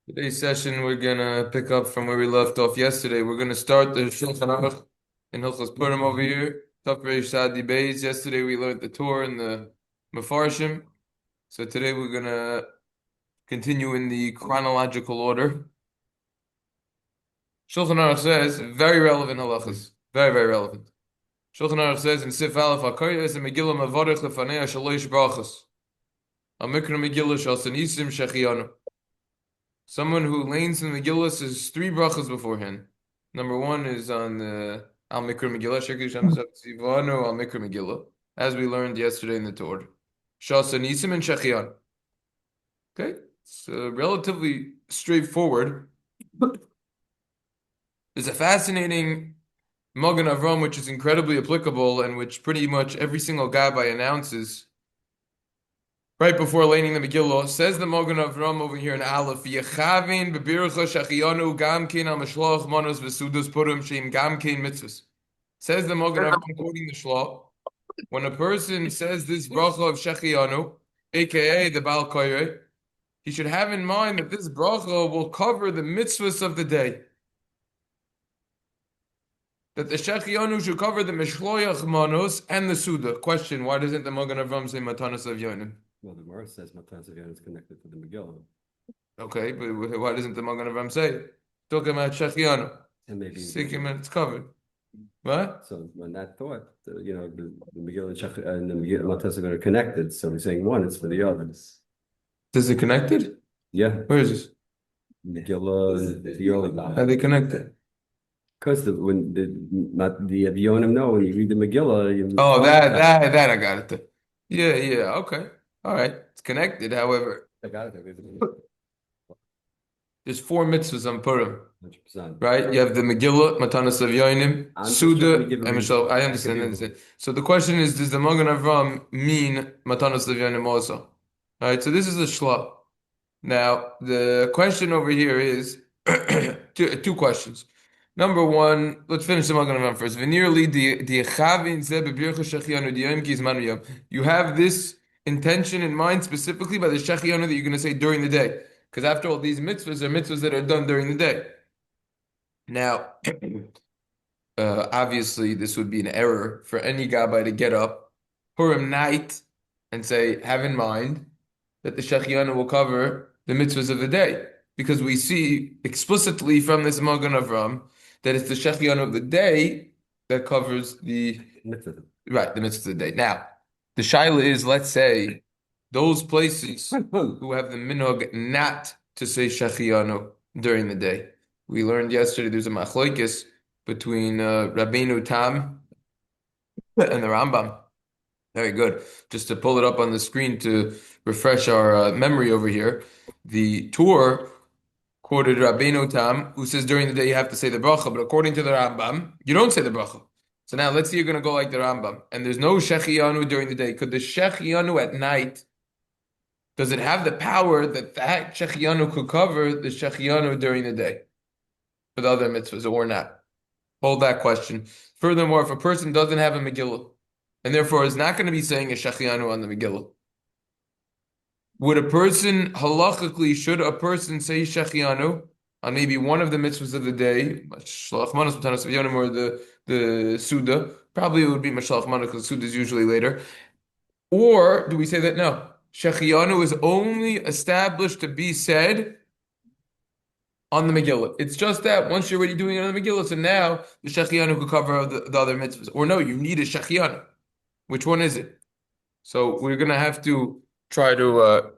Today's session, we're gonna pick up from where we left off yesterday. We're gonna start the Shulchan Aruch in hilchos Purim over here. Top Reish Sadi Beis. Yesterday we learned the Torah and the Mefarshim. So today we're gonna continue in the chronological order. Shulchan Aruch says very relevant halachas, very very relevant. Shulchan Aruch says in Sif Aleph HaKoyes and Megillah Mavarich Lefanei Shalosh Brachos. Amikra Megillah Shal Senisim Shechianu. Someone who lanes in the Megillah says three brachas beforehand. Number one is on the Al Mikra Megillah, Shekhi Shem Zivano Al Mikra Megillah, as we learned yesterday in the Torah. Shasa Nisim and Shechian. Okay, it's relatively straightforward. There's a fascinating Magen Avram which is incredibly applicable and which pretty much every single Gabbai announces right before laning the Megillah. Says the Magen Avram over here in Aleph, Yechavin bebircha shachianu gamkin al mishloach manos v'sudos purim sheim gamkin mitzvahs. Says the Magen Avram quoting the Shlah, when a person says this bracha of shachianu, aka the Baal Koyreh, he should have in mind that this bracha will cover the mitzvahs of the day. That the shachianu should cover the mishloach manos and the suda. Question: why doesn't the Magen Avram say matanas of yonim? Well, the Gemara says Matan Savyan is connected to the Megillah. Okay, but why doesn't the Magen Avram say it? Talking about Shechianu. And maybe It's covered. What? So when that thought, the Megillah and the Megillah and Matan Savyan are connected. So we're saying one is for the others. Is it connected? Yeah. Where is this? Megillah, the early How are they connected? Because when the Avionim know when you read the Megillah, Oh, that I got it. Yeah, okay. All right. It's connected, however. I got it. There's four mitzvahs on Purim, 100%. right? You have the Megillah, Matanas of Yoinim, Suda, and Mishal. I understand. So the question is, does the Magen Avram mean Matanas of Yoinim also? All right, so this is a shla. Now, the question over here is two questions. Number one, let's finish the Magen Avram first. You have this intention in mind specifically by the Shechianu that you're going to say during the day. Because after all, these mitzvahs are mitzvahs that are done during the day. Now, obviously, this would be an error for any Gabbai to get up Purim night and say, have in mind that the Shechianu will cover the mitzvahs of the day. Because we see explicitly from this Magen Avram that it's the Shechianu of the day that covers the mitzvahs of the day. Now, the shaila is, let's say, those places who have the minhag not to say Shechianu during the day. We learned yesterday there's a machlokes between Rabbeinu Tam and the Rambam. Very good. Just to pull it up on the screen to refresh our memory over here, the Tur quoted Rabbeinu Tam, who says during the day you have to say the bracha, but according to the Rambam, you don't say the bracha. So now let's say you're going to go like the Rambam, and there's no Shechianu during the day. Could the Shechianu at night, does it have the power that Shechianu could cover the Shechianu during the day for the other mitzvahs or not? Hold that question. Furthermore, if a person doesn't have a Megillah, and therefore is not going to be saying a Shechianu on the Megillah, should a person say Shechianu on maybe one of the mitzvahs of the day, Shalach Manos, Matanas Avyonim, or the Suda? Probably it would be Mashalach Manos because Suda is usually later. Or do we say that no? Shechianu is only established to be said on the Megillah. It's just that once you're already doing it on the Megillah, so now the Shechianu could cover the other mitzvahs. Or no, you need a Shechianu. Which one is it? So we're going to have to try to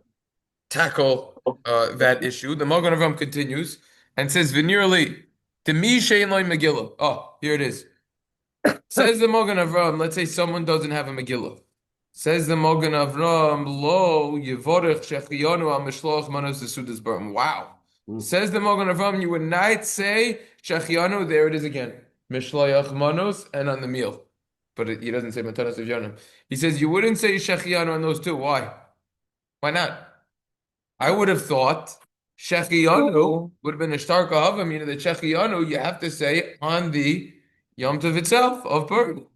tackle that issue. The Magen Avram continues and says, "Venerally, to me shein loy Megillah." Oh, here it is. Says the Magen Avram. Let's say someone doesn't have a Megillah. Says the Magen Avram, "Lo yivorech shechianu al mishloach manos esudas barim." Wow. Says the Magen Avram, you would not say shechianu. There it is again, mishloach manos, and on the meal. But he doesn't say matanas of yonim. He says you wouldn't say shechianu on those two. Why? Why not? I would have thought shechianu would have been a stark ahava, meaning that shechianu you have to say on the Yom Tov itself of Purim.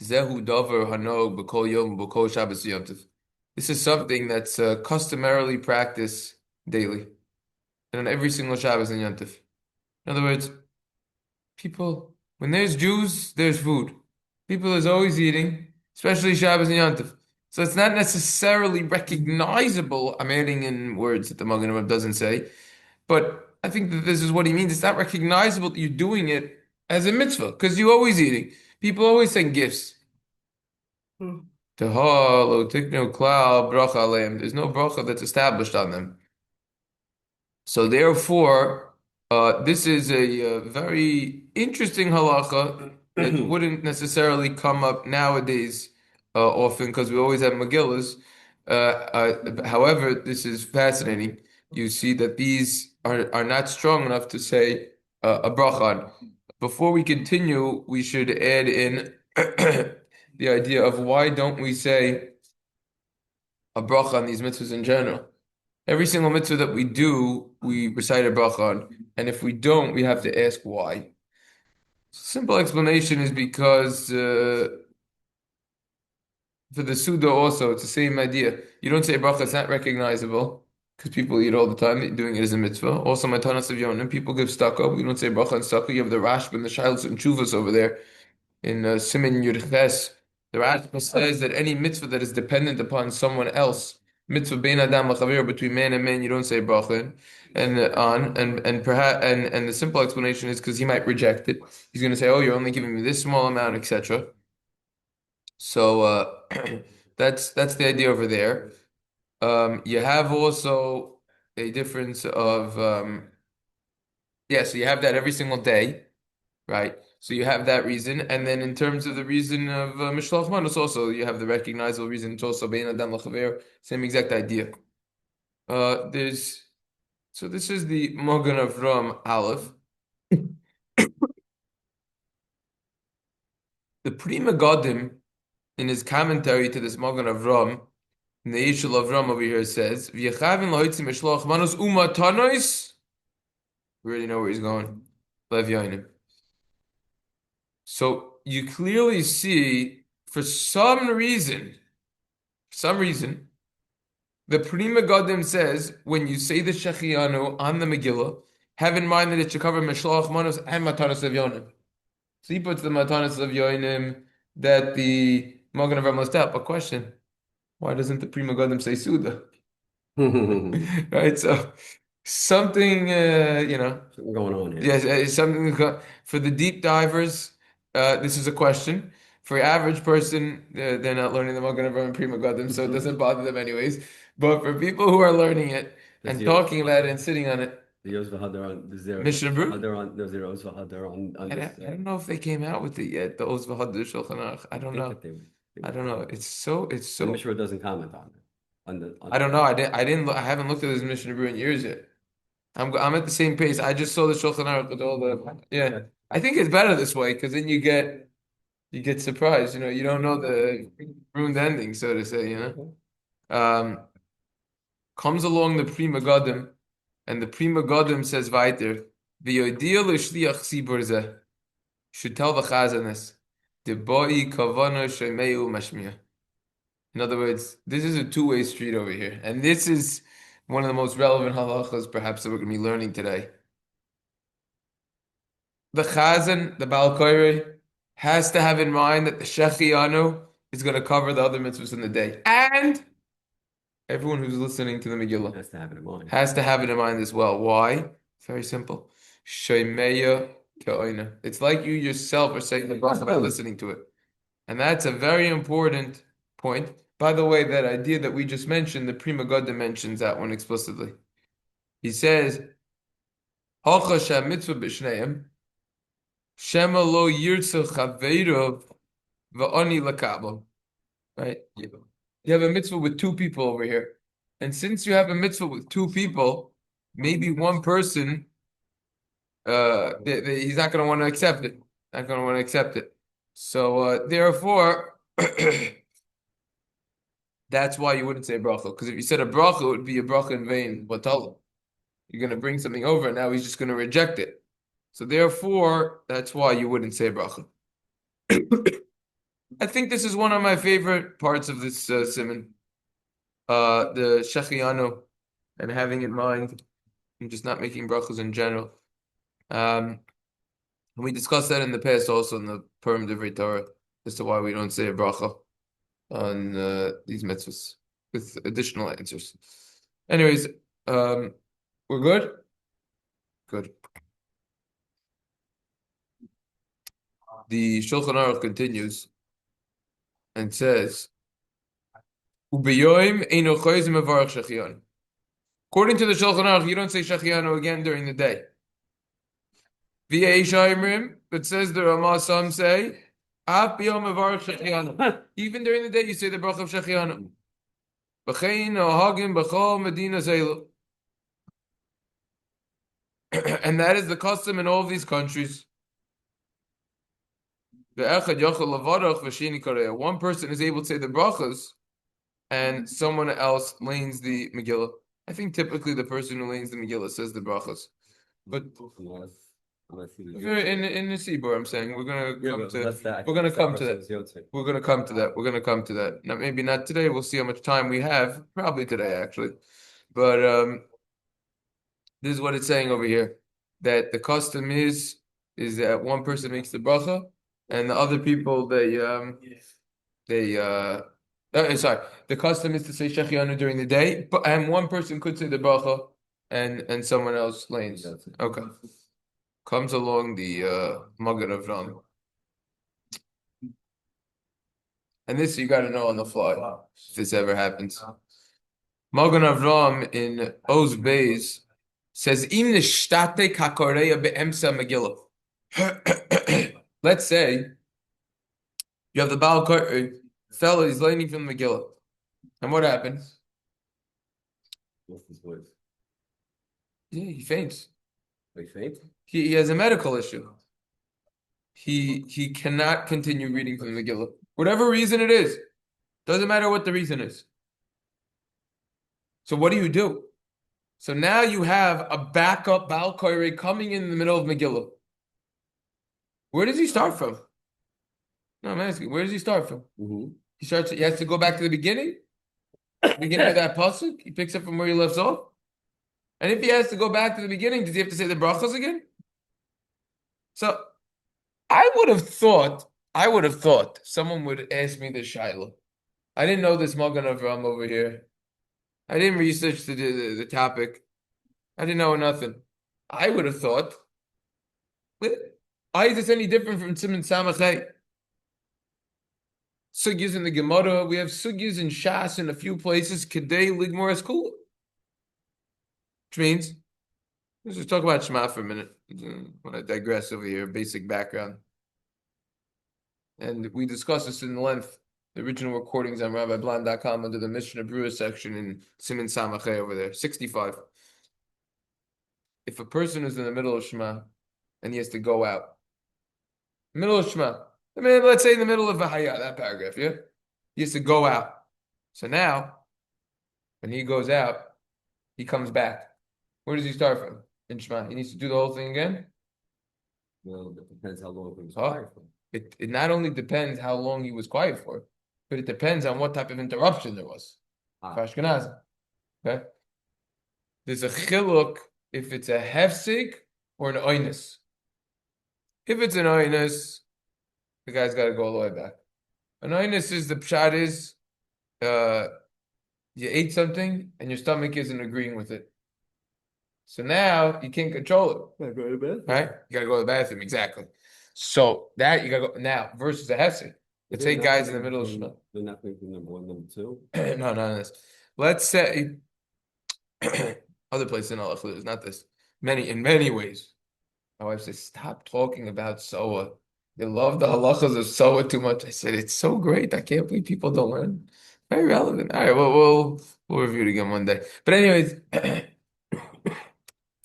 Zehu davar hanog b'kol yom b'kol Shabbos Yom Tov. This is something that's customarily practiced daily. and on every single Shabbos and Yontif. In other words, people, when there's Jews, there's food. People is always eating, especially Shabbos and Yontif. So it's not necessarily recognizable. I'm adding in words that the Magen Avraham doesn't say, but I think that this is what he means. It's not recognizable that you're doing it as a mitzvah because you're always eating. People always send gifts. Tehal, Otiknu, Klal, Bracha Aleim. There's no bracha that's established on them. So therefore, this is a, very interesting halacha that wouldn't necessarily come up nowadays often because we always have Megillas. However, this is fascinating. You see that these are not strong enough to say a bracha on. Before we continue, we should add in the idea of why don't we say a bracha on these mitzvahs in general. Every single mitzvah that we do, we recite a bracha on. And if we don't, we have to ask why. Simple explanation is because for the Suda also, it's the same idea. You don't say bracha, it's not recognizable because people eat all the time, they're doing it as a mitzvah. Also, matanas of Yonim, people give staka. We don't say bracha and staka. You have the Rashba and the Shilas and Chuvas over there in Simin Yurches. The Rashba says that any mitzvah that is dependent upon someone else, mitzvah bein adam l'chavir, between man and man, you don't say bracha and perhaps and the simple explanation is because he might reject it. He's going to say, "Oh, you're only giving me this small amount, etc." So that's the idea over there. You have also a difference of yeah, so you have that every single day, right? So you have that reason, and then in terms of the reason of Mishloach Manos, also you have the recognizable reason. It's also Bein Adam L'Chaver, same exact idea. There's so this is the Magen Avraham Aleph. The Pri Megadim in his commentary to this Magen Avraham, in the Yishul Avram over here says, "V'yechavin lohitzim Mishloach Manos umatanos." We already know where he's going. Lev Yoinim. So you clearly see, for some reason, the Pri Megadim says when you say the Shechianu on the Megillah, have in mind that it should cover Mishloach Manos and Matanos of Yonim. So he puts the Matanos of Yonim that the Magen Avraham must up. A question: why doesn't the Pri Megadim say Suda? Right? So something, Something going on here. yes, something for the deep divers. This is a question. For the average person, they're not learning the Magen Avraham and Pri Megadim, so it doesn't bother them anyways. But for people who are learning it Does and the talking about it and sitting on it, the Yos V'Hadar on is there Mishnah Berurah. Hadar on there's there Yos V'Hadar on I this don't, I don't know if they came out with it yet. The Oz V'Hadar Shulchan Aruch. I I don't think know. that they I would don't know. comment. It's And the so. Mishra doesn't comment on it. I don't know. I haven't looked at this Mishnah Berurah in years yet. I'm at the same pace. I just saw the Shulchan Aruch with all the yeah. Okay. I think it's better this way because then you get surprised. You don't know the ruined ending, so to say. Comes along the Pri Megadim, and the Pri Megadim says weiter, "V'yodiyah l'shliach tzibur zeh." Should tell the Chazan this. The boi kavana shemeu mashmiya. In other words, this is a two-way street over here, and this is one of the most relevant halachas perhaps that we're going to be learning today. The Chazan, the Baal Koire, has to have in mind that the Shechianu is going to cover the other mitzvahs in the day. And everyone who's listening to the Megillah Has to have it in mind. has to have it in mind as well. Why? Very simple. Sheimeya ke'oina. It's like you yourself are saying the bracha by listening to it. And that's a very important point. By the way, that idea that we just mentioned, the Pri Megadim mentions that one explicitly. He says, Halcha sha mitzvah b'shneim, Shema lo yirtzu chaveirov va'ani lakabel. Right? You have a mitzvah with two people over here. And since you have a mitzvah with two people, maybe one person, he's not going to want to accept it. Not going to want to accept it. So, therefore, that's why you wouldn't say bracha. Because if you said a bracha, it would be a bracha in vain. Batal. You're going to bring something over, and now he's just going to reject it. So therefore, that's why you wouldn't say bracha. I think this is one of my favorite parts of this simon. The Shechianu and having in mind and just not making brachas in general. And we discussed that in the past also in the Purim Divrei Torah as to why we don't say a bracha on these mitzvahs with additional answers. Anyways, we're good? Good. The Shulchan Aruch continues and says, "Ubeyoim eino choyz mevarach shechianu." According to the Shulchan Aruch, you don't say shechianu again during the day. V'yei shaymrim, but says the Ramah, some say, "Af biyom mevarach shechianu." Even during the day, you say the bracha of shechianu. B'chein ohagim b'chol medina zeilu. And that is the custom in all of these countries. One person is able to say the brachas, and someone else lanes the Megillah. I think typically the person who lanes the Megillah says the brachas. But in the Sibur, I'm saying we're gonna come to that. We're gonna come to that. We're gonna come to that. We're gonna come to that. Now, maybe not today. We'll see how much time we have. Probably today, actually. But this is what it's saying over here, that the custom is that one person makes the bracha, and the other people sorry, the custom is to say Shechianu during the day, and one person could say the bracha, and someone else lanes. Okay, comes along the Magen Avram, and this you got to know on the fly if this ever happens. Magen Avram in Oz Beis says, "Im nishtate kakoreya be'emsa Megillah." Let's say you have the Baal fellow, he's leaning from the Megillah. And what happens? Yeah, he faints. He faints? He has a medical issue. He cannot continue reading from the Megillah. Whatever reason it is. Doesn't matter what the reason is. So what do? So now you have a backup Baal Koire coming in the middle of Megillah. Where does he start from? No, I'm asking, where does he start from? Mm-hmm. He has to go back to the beginning? Beginning of that pasuk? He picks up from where he left off? And if he has to go back to the beginning, does he have to say the brachos again? So I would have thought someone would ask me this shaila. I didn't know this Magen Avram over here. I didn't research the topic. I didn't know nothing. I would have thought, why is this any different from Siman Samachay? Sugyas in the Gemara, we have sugyas in Shas in a few places, Kedei Ligmor Eskula. Which means, let's just talk about Shema for a minute. I want to digress over here, basic background. And we discussed this in length, the original recordings on RabbiBlan.com under the Mishnah Brewer section in Siman Samachay over there, 65. If a person is in the middle of Shema and he has to go out, middle of Shema, I mean, let's say in the middle of Vahaya, that paragraph, yeah? He has to go out. So now, when he goes out, he comes back. Where does he start from? In Shema. He needs to do the whole thing again? Well, it depends how long he was quiet for. It not only depends how long he was quiet for, but it depends on what type of interruption there was. For Ashkenazim. Okay? There's a chiluk if it's a hefsek or an oinus. If it's an oinus, the guy's got to go all the way back. An oinus is the pshat is you ate something and your stomach isn't agreeing with it. So now you can't control it. Gotta go to the bathroom. Right? You gotta go to the bathroom, exactly. So that you gotta go now versus a hefsek. Let's say guys in the middle of Shema. They're not thinking number one, number two. No, none of this. Let's say other places in Allah, there's not this. In many ways. My wife says, stop talking about Soa. They love the halachas of Soa too much. I said, it's so great. I can't believe people don't learn. Very relevant. All right, well, we'll review it again one day. But anyways,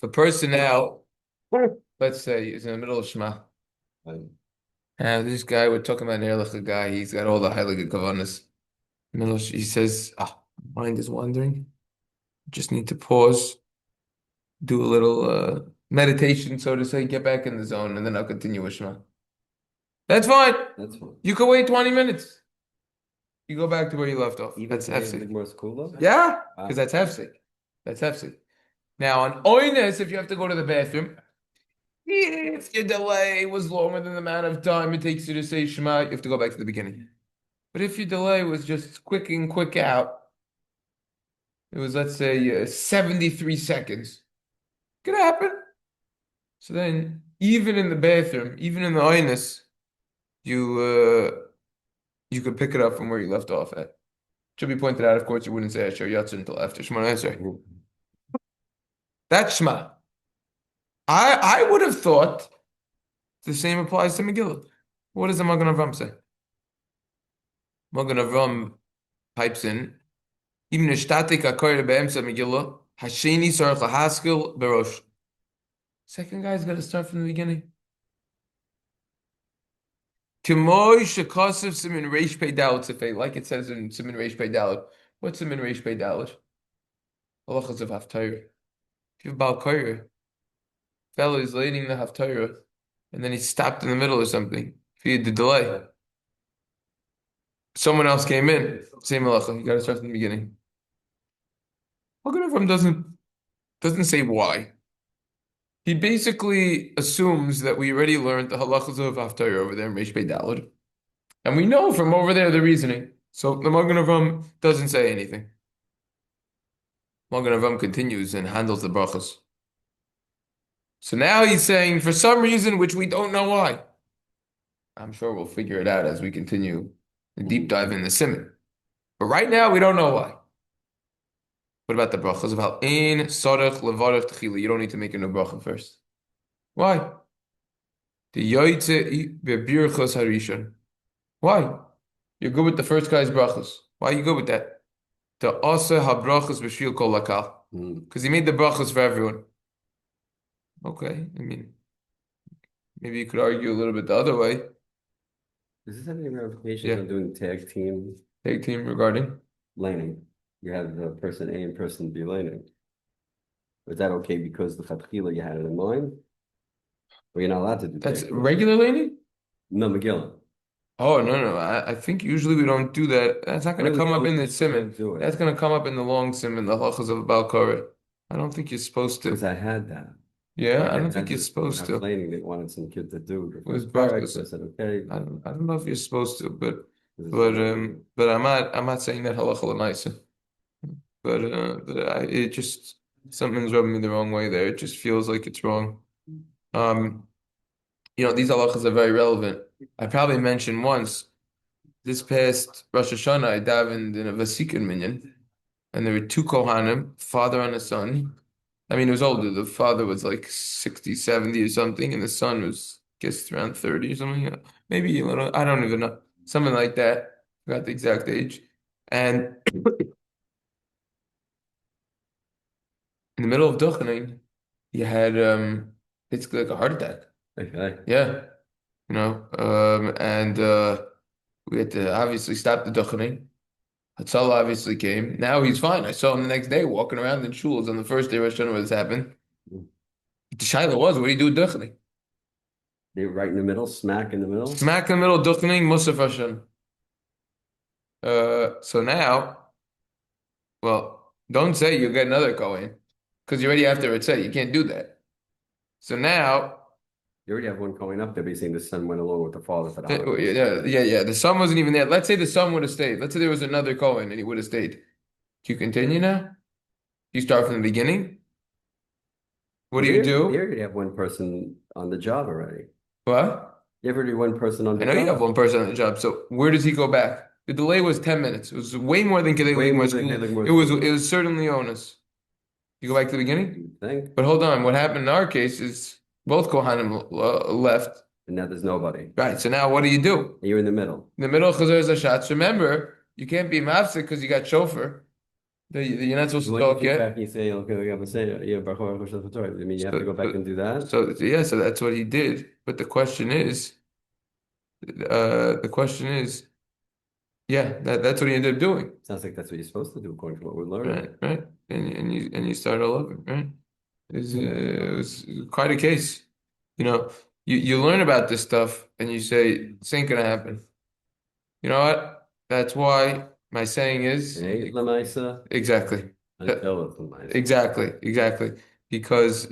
the person now, let's say, is in the middle of Shema. This guy, we're talking about an Erlich guy, he's got all the Heilige Kavanas. He says, mind is wandering. Just need to pause, do a little meditation, so to say, get back in the zone, and then I'll continue with Shema. That's fine. That's fine. You can wait 20 minutes. You go back to where you left off. Even that's hefsek. More school though? Yeah, because that's hefsek. That's hefsek. Now on oinus, if you have to go to the bathroom, if your delay was longer than the amount of time it takes you to say Shema, you have to go back to the beginning. But if your delay was just quick in, quick out, it was, let's say, 73 seconds. Could happen. So then, even in the bathroom, even in the oinus, you you could pick it up from where you left off at. Should be pointed out, of course, you wouldn't say Asher Yatzir until after Shemona Esrei. That's Shema. I would have thought the same applies to Megillah. What does the Magen Avram say? Magen Avram pipes in, even ishtatik hakoyer be'emsa Megillah, hasheni sarach lahaskil berosh. Second guy's got to start from the beginning. K'moy shekosef simin reish pei dalet sefei, like it says in simin reish pei dalet. What's simin reish pei dalet? Halachas of Haftarah. If you have Baal Koyer, fellow is leading the Haftarah, and then he stopped in the middle or something. If he had the delay, someone else came in, same halacha. You got to start from the beginning. Magen Avraham doesn't say why. He basically assumes that we already learned the halachas of Haftarah over there in Reish Pei Daled, and we know from over there the reasoning. So the Magen Avraham doesn't say anything. Magen Avraham continues and handles the brachas. So now he's saying, for some reason which we don't know why. I'm sure we'll figure it out as we continue the deep dive in the Simon. But right now, we don't know why. What about the brachas? About ein sarech levarech tchila. You don't need to make a new bracha first. Why? The yoytze bebirchos harishon. Why? You're good with the first guy's brachas. Why are you good with that? The asa habrachas b'shvil kol lakal. Because he made the brachas for everyone. Okay, I mean, maybe you could argue a little bit the other way. Does this have any ramifications Yeah, on doing tag team tag team regarding. laning? You have the person A and person B laning. Is that okay because the Chatchila you had it in mind? Or you're not allowed to do That's tag team? regular laning? No, Megillah. Oh, no, no. I think usually we don't do that. That's not I going know to come up Megillah in the says you simon. can't do it That's going to come up in the long simon, the halachas of Baal Koreh. I don't think you're supposed because to. I had that. Yeah, I I don't think had you're this supposed to. laning they wanted some kid to do the With first parak, brachas. so I said, okay, I don't know if you're supposed to, but this is but fine. um but I'm not saying that halacha l'maisa. It just something's rubbing me the wrong way there. It just feels like it's wrong. Um, these halachas are very relevant. I probably mentioned once this past Rosh Hashanah I davened in a Vasikin minyan. And there were two Kohanim, father and a son. I mean, it was older. The father was like 60, 70 or something, and the son was, I guess, around 30 or something. Maybe a little, I don't even know. Something like that. Forgot the exact age. And in the middle of Duchening, he had basically like a heart attack. Okay. Yeah. And we had to obviously stop the Duchening. Hatzalah obviously came. Now he's fine. I saw him the next day walking around in shuls on the first day Rosh Hashanah when this happened. The shaila was, what do you do with duchening? They were right in the middle, smack in the middle. Smack in the middle, duchening, Musaf Hashem. So now, well, don't say you'll get another Kohen, because you already after it said you can't do that. So now, You already have one going up there, but you're saying the son went along with the father for the holidays. yeah, the son wasn't even there. Let's say the son would have stayed. Let's say there was another Kohen and he would have stayed. Do you continue now? You start from the beginning? What Well, do you they do? already have one person on the job already. What? You have already one person on I the know you have job. one person on the job, so where does he go back? The delay was 10 minutes. It was way more than Kedei Way more Ligmar than school. Ligmar It was certainly onus. You go back to the beginning? you think? But hold on, what happened in our case is both Kohanim left. And now there's nobody. Right, so now what do you do? And you're in the middle. In the middle of Chazar Zashatz, remember, you can't be mafsik because you got shofar. You're not supposed to When you talk kick back yet. and you say, okay, we have to say, yeah, Baruch Hu Hashem Torah. I mean, you have to So, go back and do that. so that's what he did. But the question is, yeah, that's what he ended up doing. Sounds like that's what you're supposed to do according to what we're learning. Right, right. And you start all over, right? It was quite a case. You learn about this stuff and you say, this ain't gonna happen. You know what? That's why my saying is Hey, Lamaisa. exactly. Until it's nice. Exactly, exactly. Because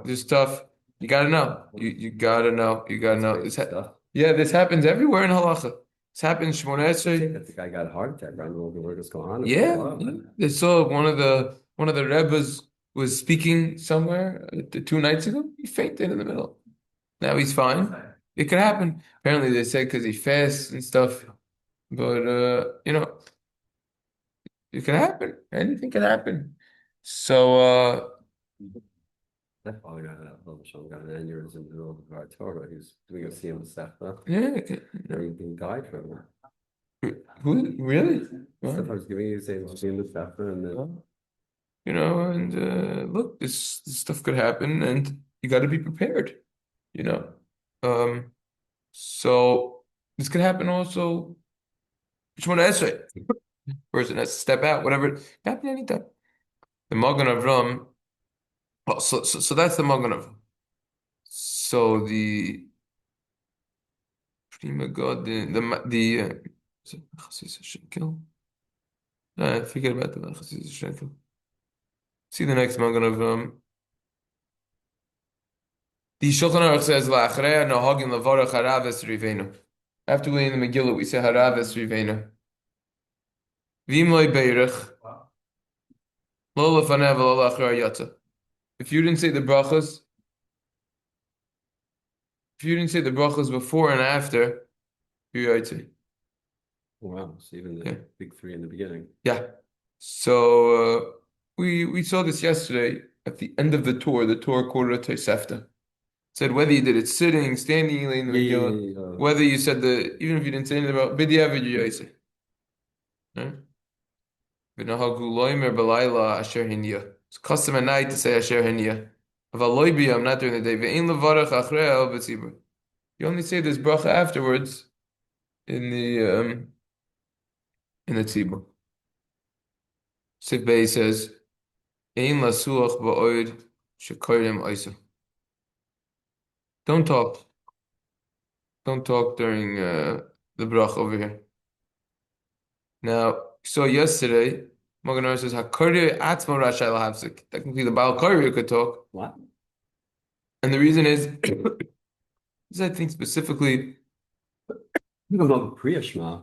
this stuff you gotta know. You gotta know. You gotta That's know. crazy stuff. Yeah, this happens everywhere in halacha. This happens Shmoneh You think Esrei. that the guy got a heart attack? I don't know what's going on. It's like, Yeah, wow. yeah. They saw one of the rebbes was speaking somewhere 2 nights ago. He fainted in the middle. Now he's fine. It could happen. Apparently, they said because he fasts and stuff. But it could happen. Anything could happen. So That probably got a little Sean got an aneurysm in the middle of our Torah. He was doing a siyum sefta, yeah, and he died from it. who really? Stuff Well, I was giving you, saying siyum sefta, and then well, and look, this stuff could happen, and you got to be prepared. You know, um, so this could happen also. Which one to say? Person has to step out, whatever. It can happen anytime. The Magen Avram. Well, so that's the Magen Avram. So the Prima God, is it Chassis Shekel? Forget about the Chassis Shekel. See the next Magen Avram. The Shulchan Aruch says, "La'achrei nohagin levarach haraves rivenu." After we in the Megillah, we say haraves rivenu. V'im loy beirich, lo lefanev lo la'achrei yatsa. If you didn't say the brachas, if you didn't say the brachas before and after, you're yotze. wow, so even the Yeah, big three in the beginning. yeah. So we saw this yesterday at the end of the Torah quarter Tosefta. Said whether you did it sitting, standing in the Yeah, yeah, Megillah, yeah, yeah. whether you said even if you didn't say anything about b'diavad, you're yotze. Right? V'nahagu loimer b'layla asher hinya. It's custom at night to say asher hinya. Aval loy biyam, not during the day. Ve'in levarach achrei el b'tzibur. You only say this bracha afterwards in the tzibur. Sif Bey says, Ein lasuach ba'oid shekoyim oisa. Don't talk. Don't talk during the bracha over here. Now, so yesterday, Magen Avraham says, Hakari atzmo rashai lahavsik. Technically, the Baal Kari could talk. What? And the reason is, I think specifically You don't know the Priya Shema.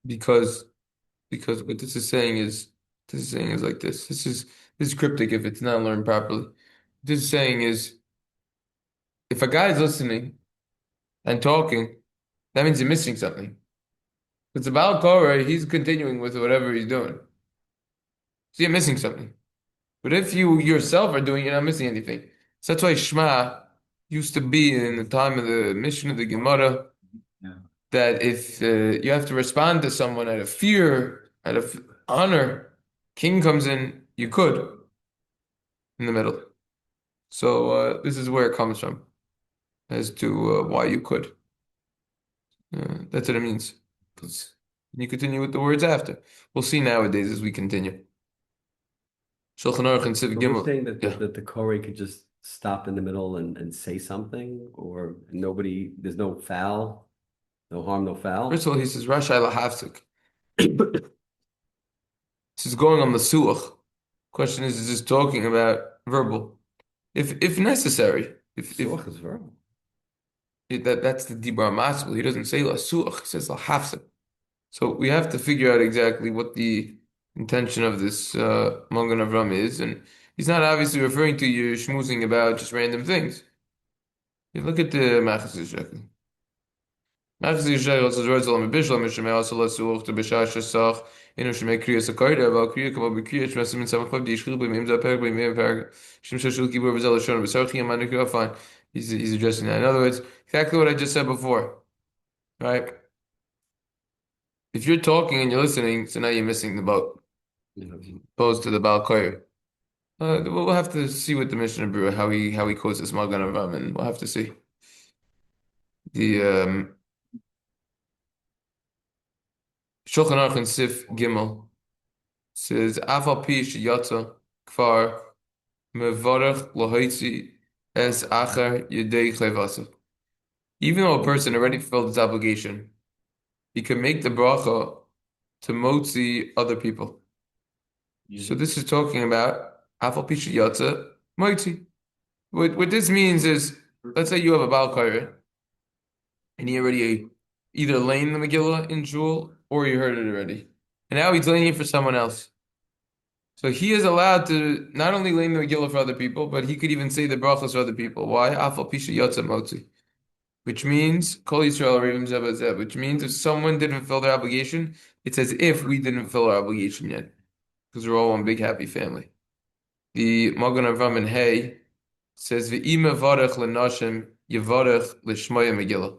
because what this is saying is like this. This is cryptic if it's not learned properly. This is saying is if a guy is listening and talking, that means you're missing something. Because the Baal Korah, he's continuing with whatever he's doing. So you're missing something. But if you yourself are doing it, you're not missing anything. So that's why Shema used to be in the time of the mission of the Gemara Yeah. that if you have to respond to someone out of fear, out of honor, king comes in, you could in the middle. So this is where it comes from as to why you could. That's what it means. 'Cause you continue with the words after. We'll see nowadays as we continue. Shulchan Aruch and Siv So we're Gimel. saying that Yeah. the Korah could just stop in the middle and say something, or nobody, there's no foul, no harm, no First foul. of all, he says Rashai Lahafsik. This is going on the suach. Question is this talking about verbal? If necessary, if Suach is verbal. that's the dibur maskul. He doesn't say la suach. He says la hafsa. So we have to figure out exactly what the intention of this Magen Avram is, and he's not obviously referring to you schmoozing about just random things. You look at the Machas Yishakli. Machas Yishakli also says words alam bishlam mishamei also la suach to b'shah shesach inu shemei kriya sakarda aval kriya kamo b'kriya shmesim in samachov diishchil b'meim zapeg b'meim parag shem shashul kibur v'zel shon b'sarchi amanikra fine. He's addressing that. In other words, exactly what I just said before, right? If you're talking and you're listening, so now you're missing the boat, opposed to the Balkoyer. We'll have to see with the Mishnah Brewer how he quotes this Magen Avraham, and we'll have to see. The Shulchan Aruch and Sif Gimel says Afal Pi Sheyatza Kfar Mevarach Lohaitzi Es Acher Yedei Chlevasav. Even though a person already fulfilled his obligation, he can make the bracha to motzi other people. So this is talking about Afal Pisha Yatza Moitzi. What this means is, let's say you have a Baal Koreh, and he already either laying the Megillah in Shul or you heard it already. And now he's laying it for someone else. So he is allowed to not only lay the Megillah for other people, but he could even say the brachas for other people. Why? Afal Pisha Yatza Motzi. Which means Kol Yisrael Rivim Zeh B'Zeh, which means if someone didn't fulfill their obligation, it's as if we didn't fulfill our obligation yet. Because we're all one big happy family. The Magen Avraham in Hay says, "V'ime varech lenashim yevarech l'shmoya Megillah."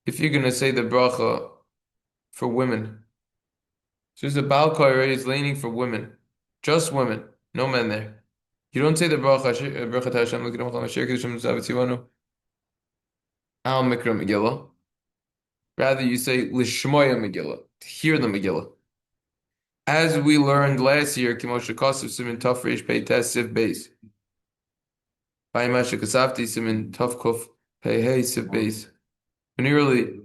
If you're going to say the bracha for women, so there's a Baal Koreh is leaning for women, just women, no men there. You don't say the bracha Hashem l'kidam chol Mashiach Kedushem Zav al Mikra Megillah. Rather, you say l'shmoya Megillah, to hear the Megillah. As we learned last year, Kimoshe Kosev Simin Tov Reish Pei Tes Siv Beis. Vayimashe Kasavti Simin Tov Kuf Pei Hey Siv Beis. Nearly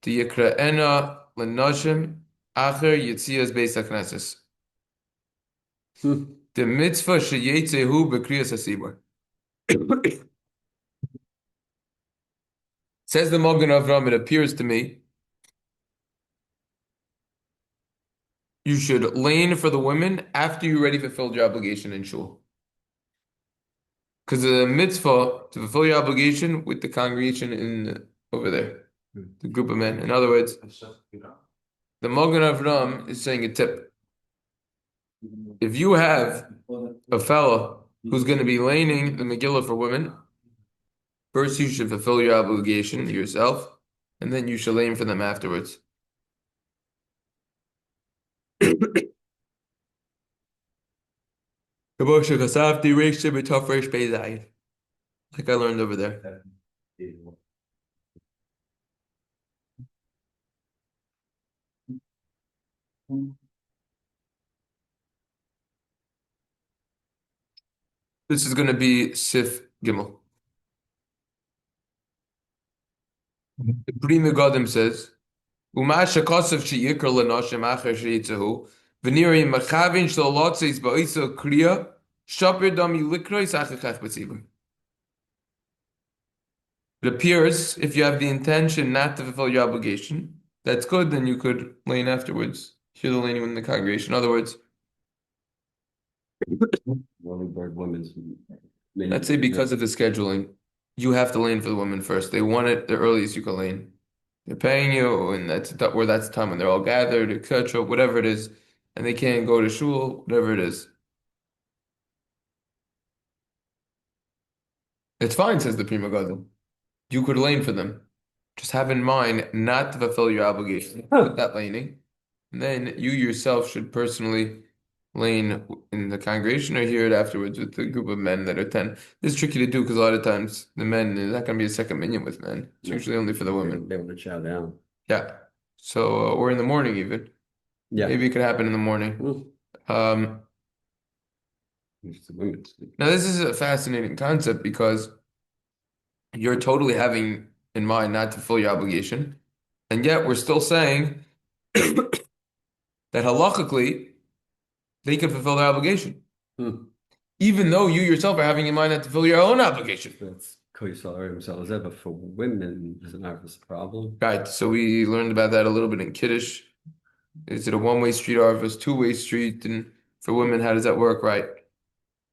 the Yikra'ena Lenashim Acher Yitzias Beis HaKnesses. The mitzvah sheyetzehu b'kriyas hasibur. Says the Magen Avraham, it appears to me you should lane for the women after you already fulfilled your obligation in shul. Because the mitzvah to fulfill your obligation with the congregation in over there, the group of men. In other words, the Magen Avraham is saying a tip. If you have a fella who's going to be laning the Megillah for women, first you should fulfill your obligation yourself, and then you should lane for them afterwards. Like I learned over there. This is going to be Sif Gimel. The Pri Megadim says, "Uma shekosef sheyikra lenoshim acher sheyitzahu v'niri machavin shalotzeis ba'isa kriya shapir dami likrois achachach b'tzibur." It appears if you have the intention not to fulfill your obligation, that's good. Then you could lane afterwards. Hear the laning in the congregation. In other words, women's. let's say because of the scheduling, you have to lane for the women first. They want it the earliest you can lane. They're paying you, and that's the time when they're all gathered, etc., whatever it is, and they can't go to shul, whatever it is. It's fine, says the Pri Megadim. You could lane for them. Just have in mind not to fulfill your obligation with that laning. And then you yourself should personally lane in the congregation or hear it afterwards with the group of men that are 10. This is tricky to do because a lot of times the men, there's not going to be a second minyan with men. It's usually only for the women. They want to chow down. Yeah. So, or in the morning even. Yeah. Maybe it could happen in the morning. Now, this is a fascinating concept because you're totally having in mind not to fulfill your obligation, and yet we're still saying that halachically they can fulfill their obligation, even though you yourself are having in mind not to fulfill your own obligation. That's but for women, doesn't have this problem. Right. So we learned about that a little bit in Kiddush. Is it a one-way street or if it's two-way street? And for women, how does that work? Right.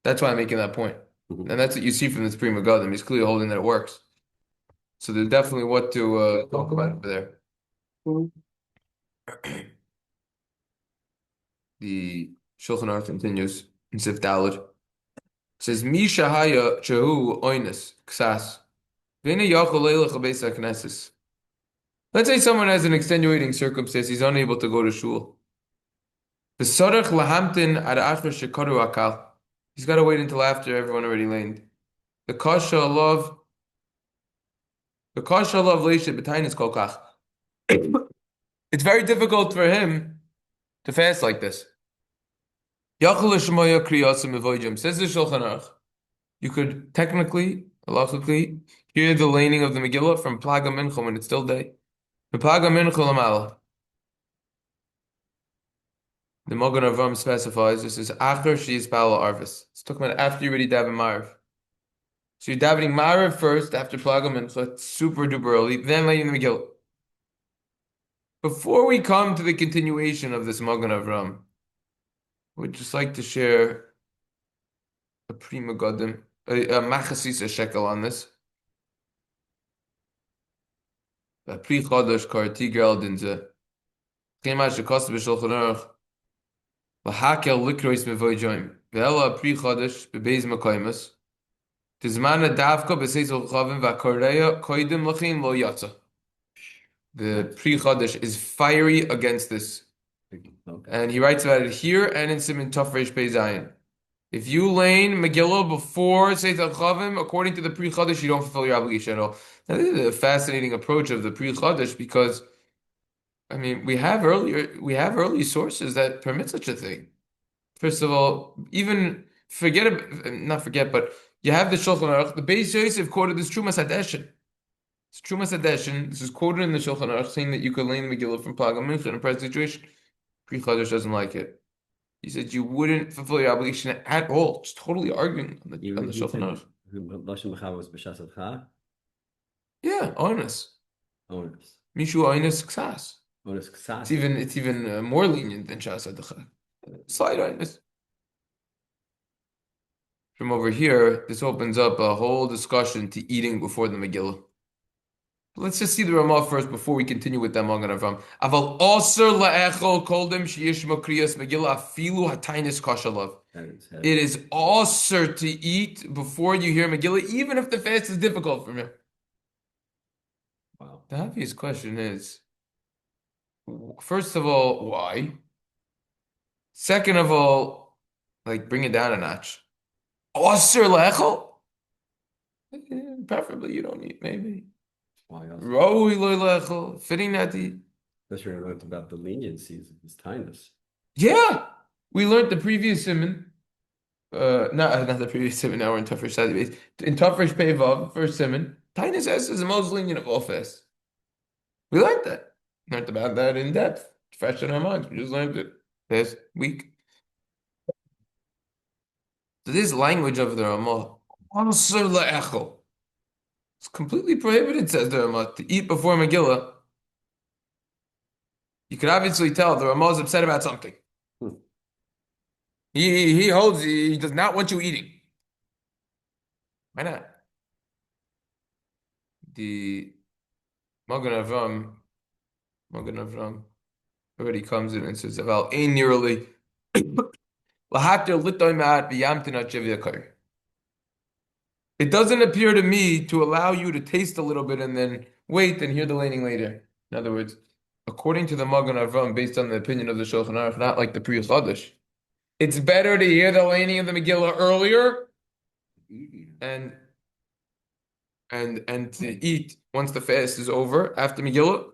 That's why I'm making that point. And that's what you see from this Pri Megadim. He's clearly holding that it works. So there's definitely what to talk about over there. The Shulchan Aruch continues in Sif Daled. It says, Mi shahaya chehu oines ksas. V'ina yachol leilach beis hakneses. Let's say someone has an extenuating circumstance. He's unable to go to shul. V'sorach lahamtin ad acher shekaru akal. He's got to wait until after everyone already laned. The kasha alav leishet b'tainis kol kach. It's very difficult for him to fast like this. Says the Shulchan Aruch. You could technically, halachically, hear the laning of the Megillah from Plaga Mincha when it's still day. The Plaga Mincha Lamala. The Magen Avraham specifies this is after she is Pala Arvis. It's talking about after you already daven Ma'ariv. So you're davening Ma'ariv first after Plagam and so it's super duper early, then laying the Megillah. Before we come to the continuation of this Magen Avraham, we'd just like to share a prima godim, a machasis shekel on this. A pri chodesh karti geldinze. Kema shekost b'shulchan aruch. Lahakel likrois mevoyjoim. Ve'ela pri chodesh bebeis makaimus. Tizmana davka b'seisel chavim v'akoreya koidim lachin lo yatsa. The pri chodesh is fiery against this. Okay. And he writes about it here and in Siman Tafresh Pei Zayin. If you lane Megillah before Seitel Chavim, according to the Pri Chodesh, you don't fulfill your obligation at all. Now, this is a fascinating approach of the Pri Chodesh because, I mean, we have early sources that permit such a thing. First of all, even not forget, but you have the Shulchan Aruch. The Beis Yosef quoted this Trumas Hadeshin. It's Trumas Hadeshin. This is quoted in the Shulchan Aruch, saying that you could lane Megillah from Pagam Mincha in a present situation. Pri Chodesh doesn't like it. He said you wouldn't fulfill your obligation at all. Just totally arguing on the Shulchan Aruch. Lashon B'cha was b'shas adcha. Yeah, honest. Onus. Mishu honest ksas. Onus ksas. It's even more lenient than shas adcha. Slight honest. From over here, this opens up a whole discussion to eating before the Megillah. Let's just see the Ramah first before we continue with that Magen Avraham. Aval aser la'echol koldem sheyishma kriyas Megillah afilu hatainis kashalav. It is aser to eat before you hear Megillah, even if the fast is difficult for you. Wow. The obvious question is, first of all, why? Second of all, like bring it down a notch. Aser la'echol? Preferably you don't eat, maybe. Why else? Raui lo la'echol, fitting not to eat. That's where I learned about the leniencies of his kindness. Yeah, we learned the previous siman. Not the previous siman. Now we're in Tafresh Sadi. In Tafresh Pei Vav, first siman, Tainus S is the most lenient of all fasts. We learned that. Learned about that in depth, fresh in our minds. We just learned it last week. So this language of the Ramah, Ansar la'echol, it's completely prohibited, says the Ramah, to eat before Megillah. You could obviously tell the Ramah is upset about something. He does not want you eating. Why not? The Magen Avraham already comes in and says, "Aval ein nearly lahater litoy ma'at b'yamtin at. It doesn't appear to me to allow you to taste a little bit and then wait and hear the laning later. In other words, according to the Magen Avraham, based on the opinion of the Shulchan Aruch, not like the Pri Chodesh, it's better to hear the laning of the Megillah earlier and to eat once the fast is over after Megillah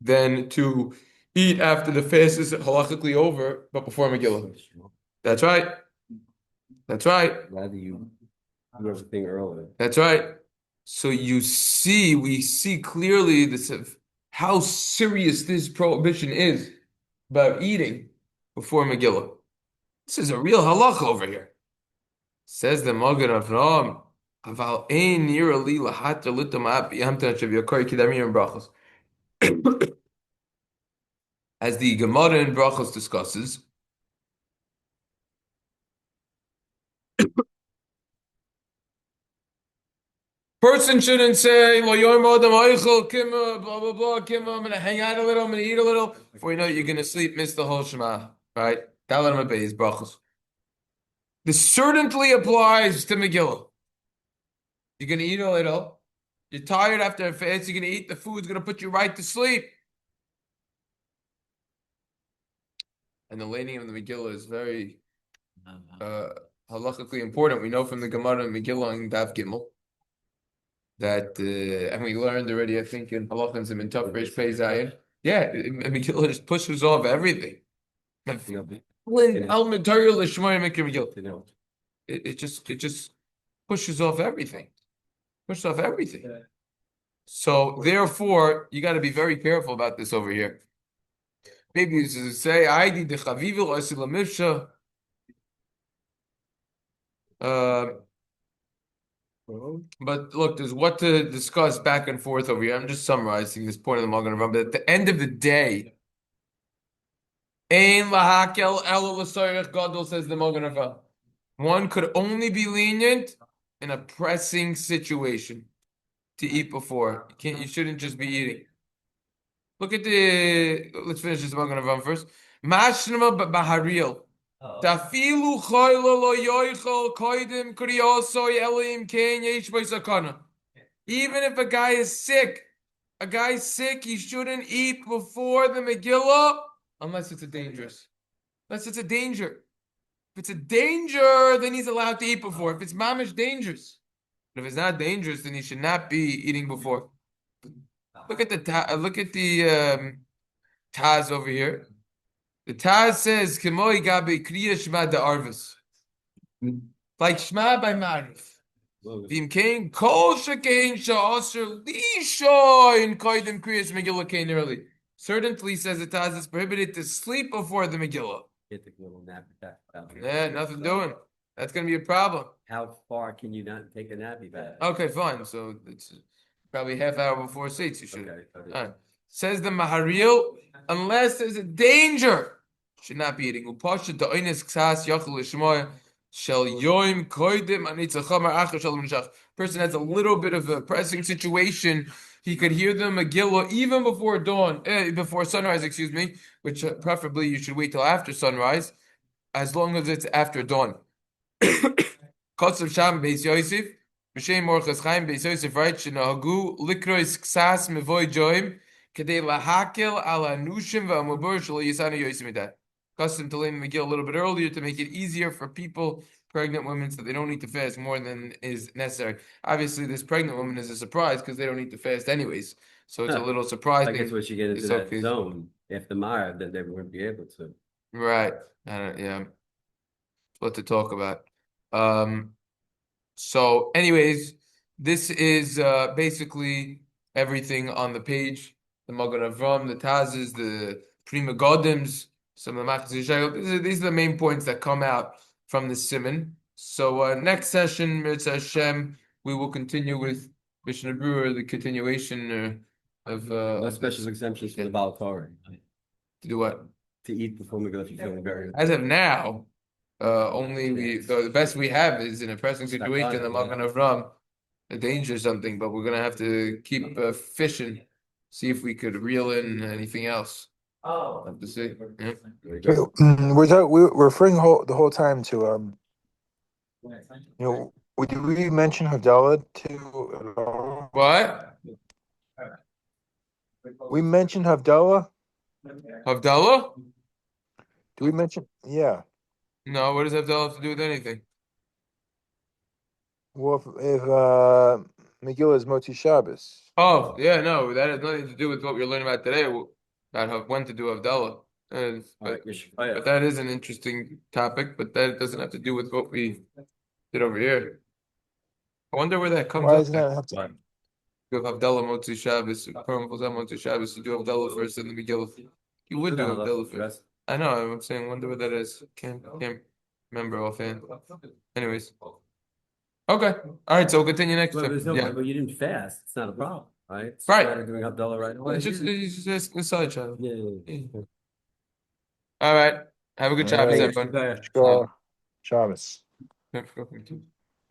than to eat after the fast is halachically over but before Megillah. That's right. That's right. Rather you do everything earlier. That's right. So we see clearly this of how serious this prohibition is about eating before Megillah. This is a real halacha over here. Says the Magen Avraham, Aval ein nira li lahater litoma'at b'yamtin sheb'yakor kidarim brachos. As the Gemara in Brachos discusses, person shouldn't say, "Lo yom adam eichel kima blah blah blah kima." I'm gonna hang out a little. I'm gonna eat a little. Before you know it, you're gonna sleep, miss the whole Shema. Right? Dalar Mabeis Brachos. This certainly applies to Megillah. You're gonna eat a little. You're tired after a fast. You're gonna eat. The food's gonna put you right to sleep. And the laning of the Megillah is very halachically important. We know from the Gemara and Megillah and Daf Gimel that, and we learned already, I think, in Halachas and Tafresh Pei Zayin. Yeah, Megillah just pushes off everything. It just pushes off everything. Pushes off everything. So therefore, you got to be very careful about this over here. Maybe you should say, I did the Chavivil Osil Mifsha. But look, there's what to discuss back and forth over here. I'm just summarizing this point of the Magen Avraham. But at the end of the day, Ein lahakel elo l'soyrech gadol, says the Magen Avraham. One could only be lenient in a pressing situation to eat before. You shouldn't just be eating. Look at let's finish this Magen Avraham first. Mashnama b'baharil. Tafilu choylo lo yoichol koidim kriyosoy elim kein yesh bo sakana. Even if a guy's sick, he shouldn't eat before the Megillah unless it's a dangerous. Unless it's a danger. If it's a danger, then he's allowed to eat before. If it's mamish dangerous. But if it's not dangerous, then he should not be eating before. Look at the Taz over here. The Taz says, "Kemoi gabe kriya shema de arvis," like Shema by Marif. V'imkein kol shekein sha'aser lisho in koydem kriyas Megillah kein early. Certainly, says the Taz, it's prohibited to sleep before the Megillah. Get the little nap back. Yeah, nothing doing. That's going to be a problem. How far can you not take a nappy back? Okay, fine. So it's probably half hour before seats. You should. Okay. All right. Says the Maharil, unless there's a danger, should not be eating. Upasha da'oines ksas yachol l'shmoya shel yoim koidim anitzacham achar shalom nishach. Person has a little bit of a pressing situation. He could hear the Megillah even before dawn, before sunrise, excuse me, which preferably you should wait till after sunrise, as long as it's after dawn. Kotsav Sham Beis Yosef, B'Shem Orchas Chaim Beis Yosef writes, "Shenahagu likrois ksas mevoy joim kedei lahakel ala nushim v'amubur shelo yisanu Yosef midat." Custom to lay the Megillah a little bit earlier to make it easier for people, pregnant women, so they don't need to fast more than is necessary. Obviously, this pregnant woman is a surprise because they don't need to fast anyways, so it's a little surprising. I guess once you get into It's that okay. zone after Mara, then they wouldn't be able to. Right. Yeah. What to talk about. So anyways, this is basically everything on the page. The Magen Avraham, the Tazes, the Prima Godims, some of the Machzor Yishayel. These are the main points that come out from the Siman. So next session, Mitzvah Hashem, we will continue with Mishnah Brewer, the continuation of No special exemptions for the Baal Torah. to do what? To eat before we go if you're feeling very. As of now, the best we have is in a pressing situation, the Magen Avraham, a danger or something, but we're gonna have to keep fishing, see if we could reel in anything else. Have to see. Yeah. We're referring the whole time to did we mention Havdalah too at all? What? We mentioned Havdalah. Havdalah? Do we mention? Yeah. No, what does Havdalah have to do with anything? Well, if Megillah is Motzi Shabbos. Oh, yeah, no, that has nothing to do with what we're learning about today, about when to do Havdalah. But that is an interesting topic, but that doesn't have to do with what we did over here. I wonder where that comes Why up. doesn't that have to? You have Havdalah Motzi Shabbos, Purim Motzi Shabbos. You do Havdalah first and the Megillah. You would do Havdalah first. I know. I'm saying, wonder what that is. Can't remember offhand. Anyways, okay. All right. So we'll continue next time. Yeah. But you didn't fast. It's not a problem, right? It's Right. better doing Havdalah right away. It's just a side channel. Yeah. All right. Have a good Shabbos, Right. everyone. Shabbos. Yeah.